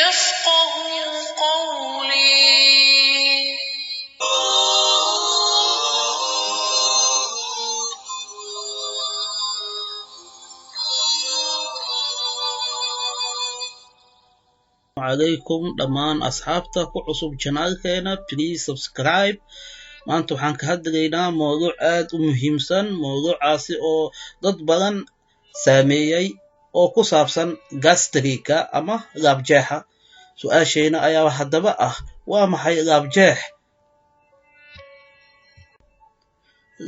يفقهوا قولي. عليكم دمان أصحابتا كعصب channelkeena please subscribe. maanta waxaan ka hadlaynaa mowduuc aad u muhiimsan mowduucaasi oo dad badan saameeyay oo ku saabsan gastrika ama laabjeexa. su-aasheena ayaa haddaba ah waa maxay laabjeex?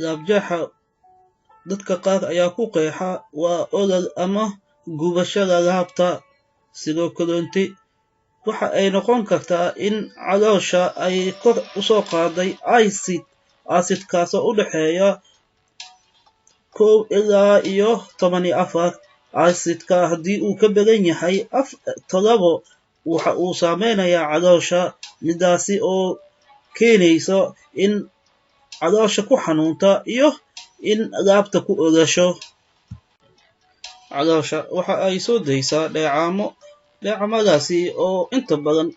laabjeexa dadka qaar ayaa ku qeexa waa olol ama gubashada laabta. sidoo kaleonti waxa ay noqon kartaa in caloosha ay kor u soo qaaday acidkaasoo u dhexeeya 1 ilaa 14. acidka haddii uu ka badan yahay 7 waxa uu saameynayaa caloosha, midaasi oo keenayso in caloosha ku xanuunta iyo in laabta ku ogasho. caloosha waxa ay soo daysaa dheecamadaasi oo inta badan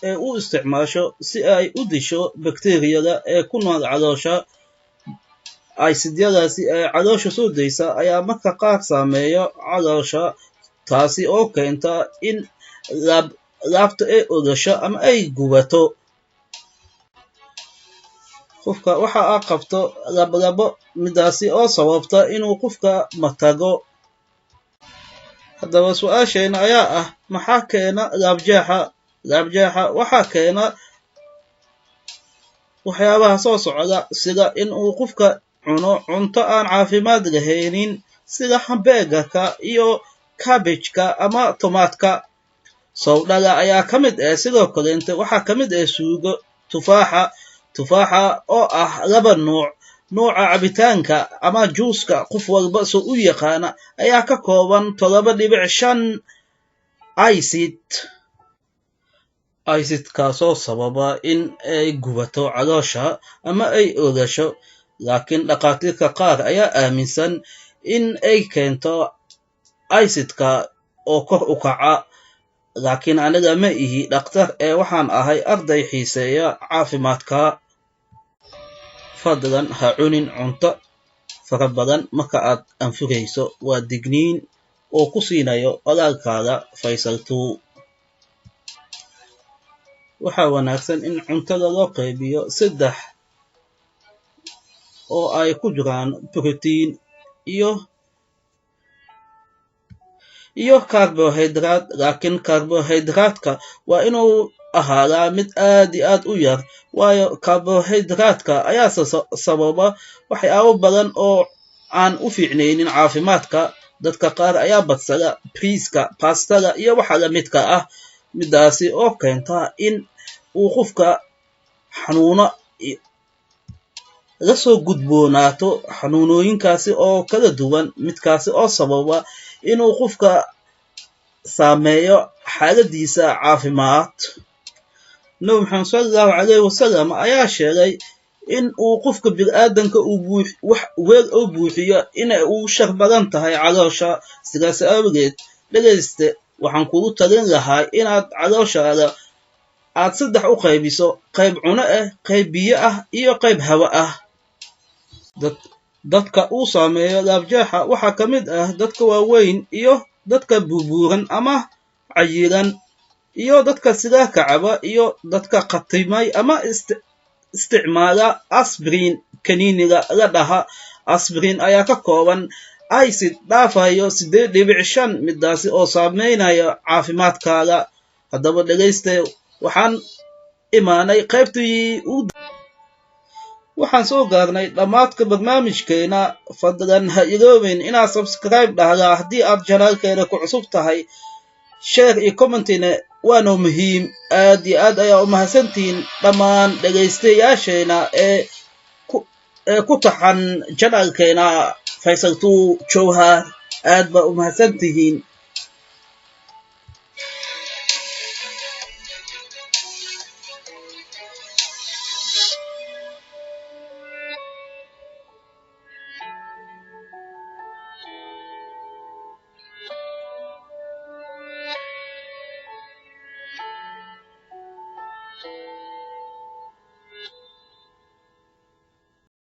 ee u isticmaasho si ay u disho bakteeriyada ee ku nool caloosha. aysidyadaasi ee caloosha soo daysa ayaa marka qaar saameeya caloosha, taasi oo keenta in laabta ay ogasho ama ay gubato. qofka waxa aa qabto lablabo, midaasi oo sababta inuu qofka matago. haddaba su-aasheena ayaa ah maxaa keena laabjeexa? laabjeexa waxaa keena waxyaabaha soo socda, sida in uu qofka cuno cunto aan caafimaad lahaynin sida hambeegarka iyo cabbage-ka ama tomaadka. sowdhaga ayaa ka mid sidoo kaleente waxaa ka mid suugo. tufaaxa oo ah 2 nooca cabitaanka ama juuska qof walba soo u yaqaana ayaa ka kooban 7.5 acidkaasoo sababa in ay gubato caloosha ama ay ogasho. laakiin dhakhaatiirta qaar ayaa aaminsan in ay keento acidka oo kor u kaca. laakiin aniga ma ihi dhakhtar waxaan ahay arday xiiseeya caafimaadka. fadlan ha cunin cunto fara badan marka aad anfurayso. waa digniin oo ku siinayo walaalkaada Faysal 2. waxaa wanaagsan in cuntada loo qaybiyo 3 oo ay ku jiraan protein iyo carbohydrate. laakiin carbohydrate-ka waa inuu ahaadaa mid aad iyo aad u yar, waayo carbohydrate-ka ayaa sababa waxyaabo badan oo aan u fiicnaynin caafimaadka. dadka qaar ayaa badsada bariiska, baastada iyo waxa la midka ah, midaasi oo keenta in uu qofka xanuuno la soo gudboonaato. xanuunooyinkaasi oo kala duwan, midkaasi oo sababa inuu qofka saameeyo xaaladiisa caafimaad. nabi maxamed sallallahu alayhi wasallam ayaa sheegay in uu qofka bini'aadanka weel oo buuxiyo in uu shar badan tahay caloosha. sidaas awgeed dhagayste, waxaan kugu talin lahaa inaad calooshaada aad 3 u qaybiso: qayb cuno qayb biyo iyo qayb hawo ah. dadka uu saameeyo laabjeexa waxaa ka mid dadka waaweyn iyo dadka buubuuran ama cayiran, iyo dadka sigaarka caba, iyo dadka qatimay ama isticmaala aspirin. kaniiniga la dhaha aspirin ayaa ka kooban acid dhaafayo 8.5, midaasi oo saameynaya caafimaadkaada. haddaba dhagayste, waxaan imaanay qaybtii waxaan soo gaarnay dhammaadka barnaamijkeena. fadlan ha iloobin inaad subscribe dhahdaa haddii aad channelkeena ku cusub tahay. share iyo commentina waana muhiim. aad iyo aad ayaa u mahadsantihiin dhammaan dhagaystayaasheena ee ku taxan channelkeena Faysal 2 Jowhar. aad baa u mahadsantihiin.